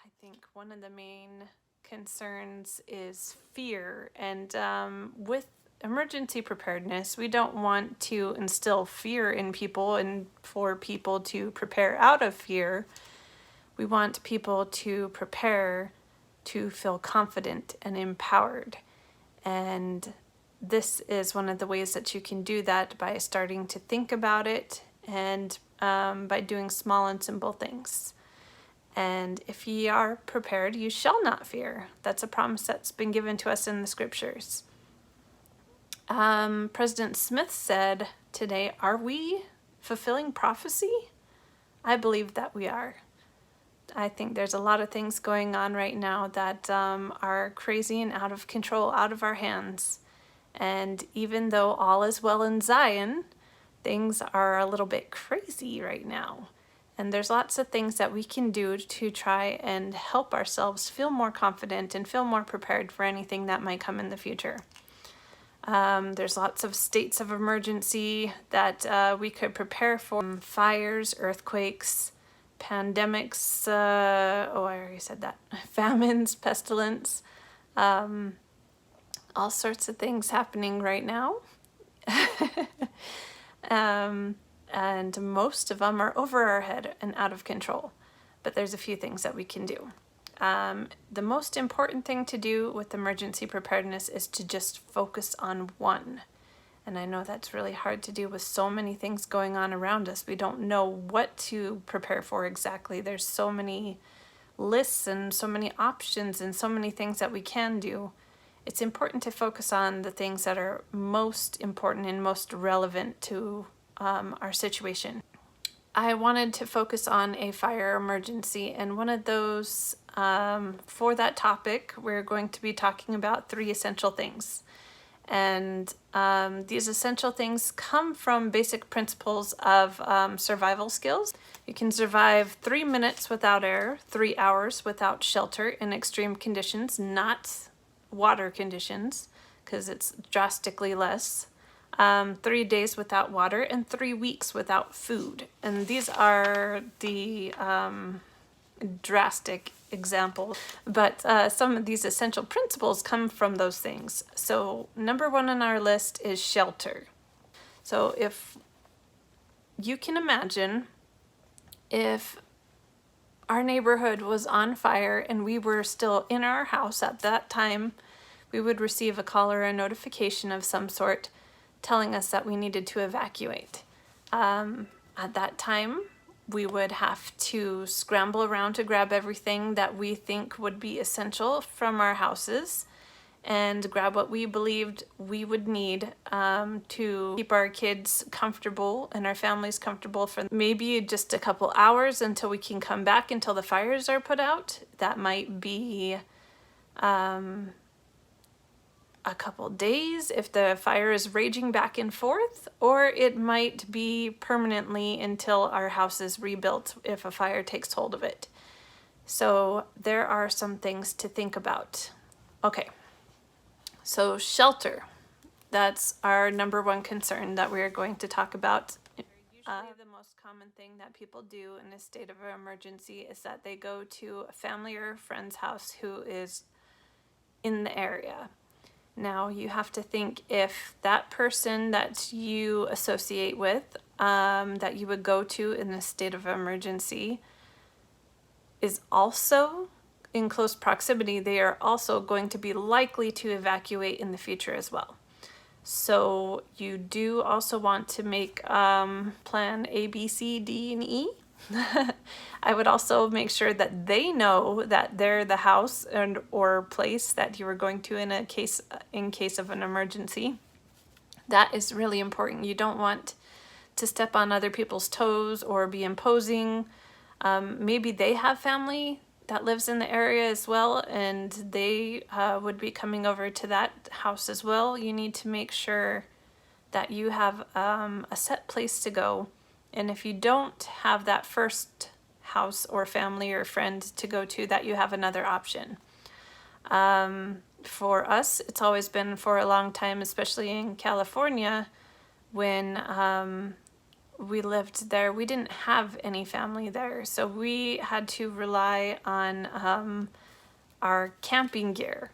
I think one of the main concerns is fear. And with emergency preparedness, we don't want to instill fear in people and for people to prepare out of fear. We want people to prepare to feel confident and empowered. And this is one of the ways that you can do that, by starting to think about it and by doing small and simple things. And if ye are prepared, you shall not fear. That's a promise that's been given to us in the scriptures. President Smith said today, are we fulfilling prophecy? I believe that we are. I think there's a lot of things going on right now that are crazy and out of control, out of our hands. And even though all is well in Zion, things are a little bit crazy right now. And there's lots of things that we can do to try and help ourselves feel more confident and feel more prepared for anything that might come in the future. There's lots of states of emergency that we could prepare for. Fires, earthquakes, pandemics, I already said that. Famines, pestilence, all sorts of things happening right now. And most of them are over our head and out of control. But there's a few things that we can do. The most important thing to do with emergency preparedness is to just focus on one. And I know that's really hard to do with so many things going on around us. We don't know what to prepare for exactly. There's so many lists and so many options and so many things that we can do. It's important to focus on the things that are most important and most relevant to our situation. I wanted to focus on a fire emergency, and one of those, for that topic, we're going to be talking about 3 essential things. And these essential things come from basic principles of survival skills. You can survive 3 minutes without air, 3 hours without shelter in extreme conditions, not water conditions, because it's drastically less. 3 days without water, and 3 weeks without food. And these are the drastic examples, but some of these essential principles come from those things. So number 1 on our list is shelter. So if you can imagine, if our neighborhood was on fire and we were still in our house at that time, we would receive a call or a notification of some sort telling us that we needed to evacuate. At that time, we would have to scramble around to grab everything that we think would be essential from our houses and grab what we believed we would need to keep our kids comfortable and our families comfortable for maybe just a couple hours until we can come back, until the fires are put out. That might be a couple days if the fire is raging back and forth, or it might be permanently until our house is rebuilt if a fire takes hold of it. So there are some things to think about. Okay, so shelter, that's our number 1 concern that we're going to talk about. Usually the most common thing that people do in a state of emergency is that they go to a family or a friend's house who is in the area. Now you have to think, if that person that you associate with, that you would go to in a state of emergency, is also in close proximity, they are also going to be likely to evacuate in the future as well. So you do also want to make plan A, B, C, D, and E. I would also make sure that they know that they're the house and or place that you are going to in case of an emergency. That is really important. You don't want to step on other people's toes or be imposing. Maybe they have family that lives in the area as well, and they would be coming over to that house as well. You need to make sure that you have a set place to go. And if you don't have that first house or family or friend to go to, that you have another option. For us, it's always been for a long time, especially in California, when we lived there, we didn't have any family there, so we had to rely on our camping gear.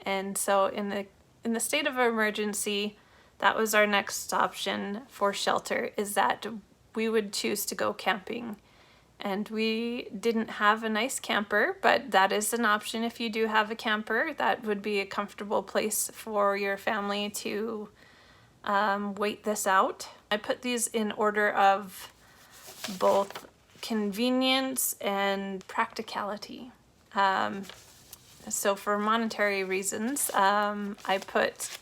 And so in the state of emergency, that was our next option for shelter, is that we would choose to go camping. And we didn't have a nice camper, but that is an option if you do have a camper. That would be a comfortable place for your family to wait this out. I put these in order of both convenience and practicality. So for monetary reasons, I put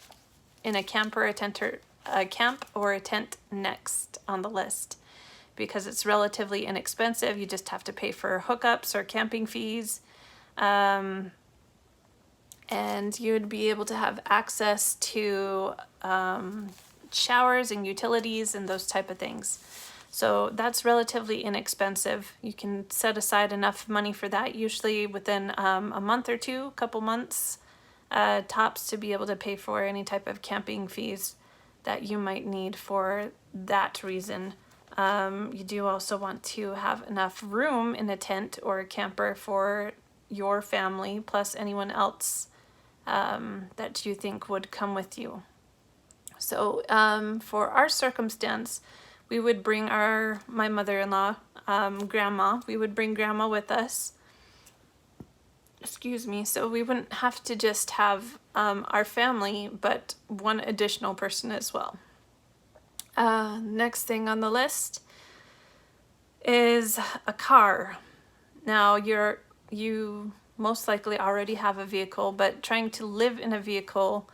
in a camp or a tent next on the list, because it's relatively inexpensive. You just have to pay for hookups or camping fees. And you would be able to have access to showers and utilities and those type of things. So that's relatively inexpensive. You can set aside enough money for that, usually within a month or two, couple months tops, to be able to pay for any type of camping fees that you might need for that reason. You do also want to have enough room in a tent or a camper for your family, plus anyone else that you think would come with you. So for our circumstance, we would bring my mother-in-law, grandma, we would bring grandma with us. Excuse me, so we wouldn't have to just have our family, but one additional person as well. Next thing on the list is a car. Now you most likely already have a vehicle, but trying to live in a vehicle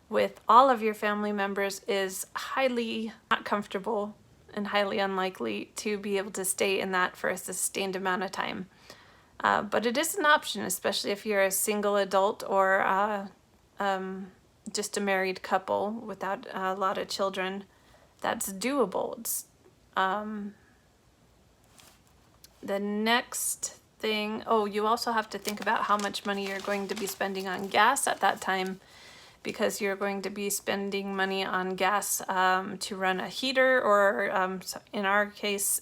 with all of your family members is highly not comfortable and highly unlikely to be able to stay in that for a sustained amount of time. But it is an option, especially if you're a single adult or just a married couple without a lot of children. That's doable. It's, the next thing, you also have to think about how much money you're going to be spending on gas at that time, because you're going to be spending money on gas to run a heater or, in our case,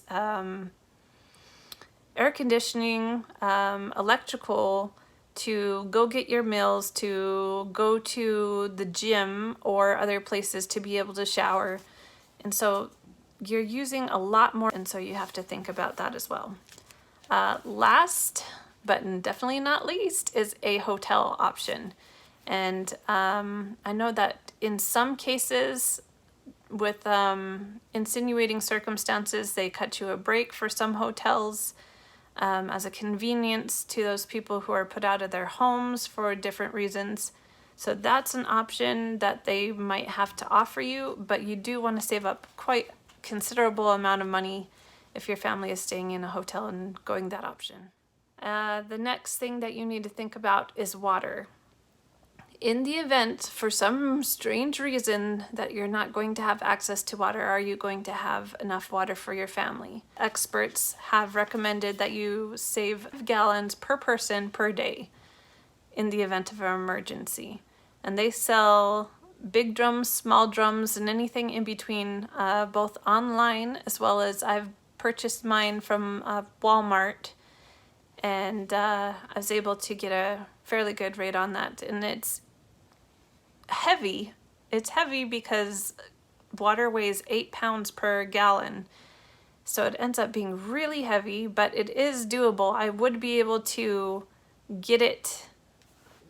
air conditioning, electrical, to go get your meals, to go to the gym or other places to be able to shower. And so you're using a lot more, and so you have to think about that as well. Last, but definitely not least, is a hotel option. And I know that in some cases, with insinuating circumstances, they cut you a break for some hotels as a convenience to those people who are put out of their homes for different reasons. So that's an option that they might have to offer you, but you do want to save up quite considerable amount of money if your family is staying in a hotel and going that option. The next thing that you need to think about is water. In the event, for some strange reason, that you're not going to have access to water, are you going to have enough water for your family? Experts have recommended that you save gallons per person per day in the event of an emergency. And they sell big drums, small drums, and anything in between, both online as well as I've purchased mine from Walmart, and I was able to get a fairly good rate on that. And it's heavy. It's heavy because water weighs 8 pounds per gallon. So it ends up being really heavy, but it is doable. I would be able to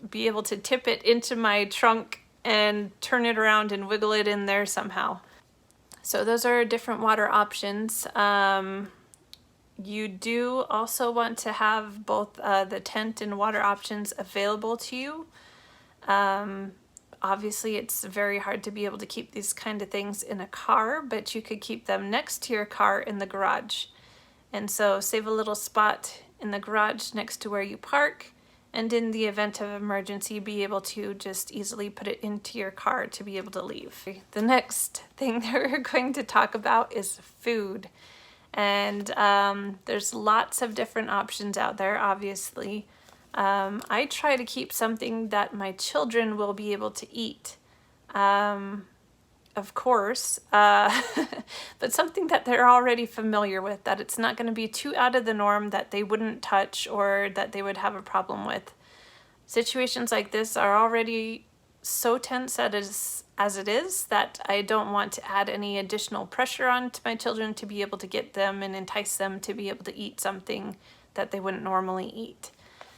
be able to tip it into my trunk and turn it around and wiggle it in there somehow. So those are different water options. You do also want to have both the tent and water options available to you. Obviously, it's very hard to be able to keep these kind of things in a car, but you could keep them next to your car in the garage. And so save a little spot in the garage next to where you park, and in the event of emergency, be able to just easily put it into your car to be able to leave. The next thing that we're going to talk about is food. And there's lots of different options out there, obviously. I try to keep something that my children will be able to eat. A of course, but something that they're already familiar with, that it's not going to be too out of the norm that they wouldn't touch or that they would have a problem with. Situations like this are already so tense as it is that I don't want to add any additional pressure on to my children to be able to get them and entice them to be able to eat something that they wouldn't normally eat.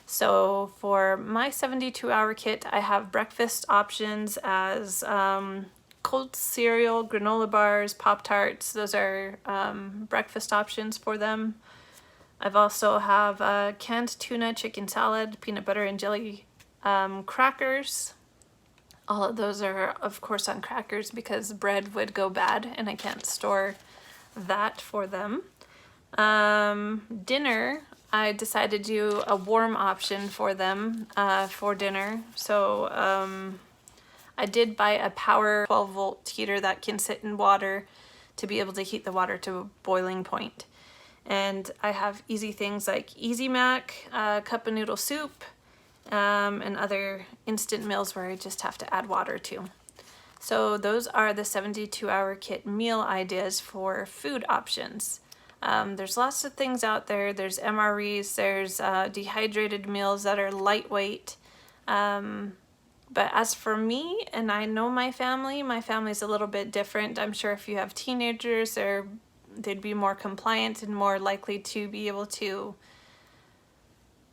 So for my 72-hour kit, I have breakfast options as cold cereal, granola bars, Pop-Tarts. Those are breakfast options for them. I've also have canned tuna, chicken salad, peanut butter and jelly crackers. All of those are, of course, on crackers because bread would go bad and I can't store that for them. Dinner, I decided to do a warm option for them for dinner. So I did buy a power 12-volt heater that can sit in water to be able to heat the water to a boiling point. And I have easy things like Easy Mac, cup of noodle soup, and other instant meals where I just have to add water to. So those are the 72-hour kit meal ideas for food options. There's lots of things out there. There's MREs, there's dehydrated meals that are lightweight. But as for me, and I know my family's a little bit different. I'm sure if you have teenagers, they'd be more compliant and more likely to be able to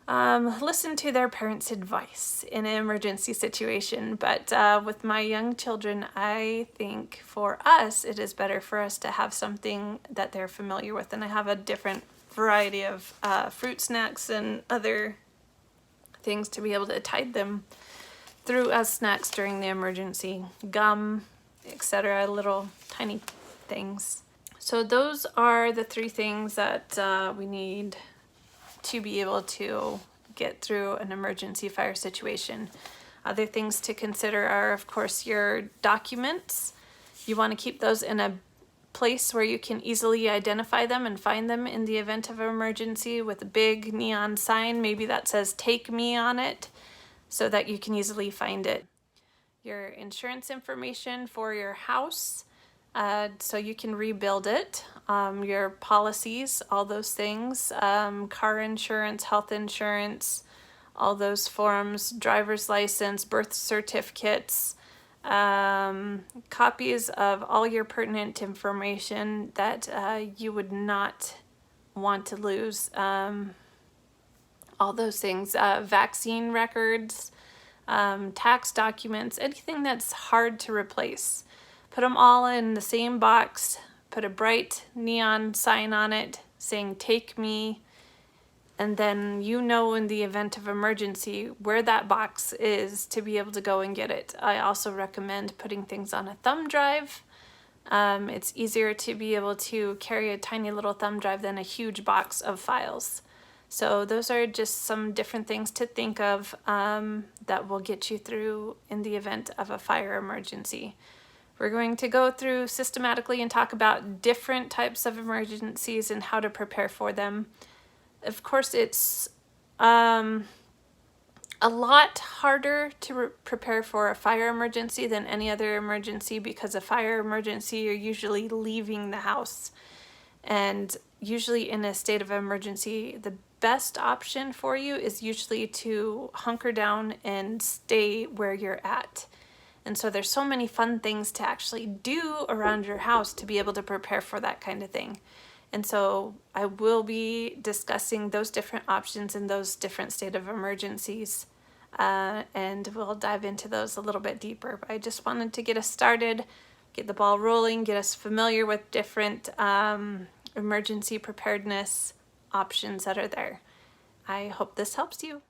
listen to their parents' advice in an emergency situation. But with my young children, I think for us, it is better for us to have something that they're familiar with. And I have a different variety of fruit snacks and other things to be able to tide them through as snacks during the emergency. Gum, etc., little tiny things. So those are the 3 things that we need to be able to get through an emergency fire situation. Other things to consider are, of course, your documents. You want to keep those in a place where you can easily identify them and find them in the event of an emergency with a big neon sign, maybe that says "Take Me" on it, so that you can easily find it. Your insurance information for your house, so you can rebuild it, your policies, all those things, car insurance, health insurance, all those forms, driver's license, birth certificates, copies of all your pertinent information that you would not want to lose, all those things, vaccine records, tax documents, anything that's hard to replace. Put them all in the same box, put a bright neon sign on it saying "Take Me," and then you know in the event of emergency where that box is to be able to go and get it. I also recommend putting things on a thumb drive. It's easier to be able to carry a tiny little thumb drive than a huge box of files. So those are just some different things to think of that will get you through in the event of a fire emergency. We're going to go through systematically and talk about different types of emergencies and how to prepare for them. Of course, it's a lot harder to prepare for a fire emergency than any other emergency, because a fire emergency, you're usually leaving the house. And usually in a state of emergency, the best option for you is usually to hunker down and stay where you're at. And so there's so many fun things to actually do around your house to be able to prepare for that kind of thing. And so I will be discussing those different options in those different state of emergencies. And we'll dive into those a little bit deeper. But I just wanted to get us started, get the ball rolling, get us familiar with different emergency preparedness options that are there. I hope this helps you.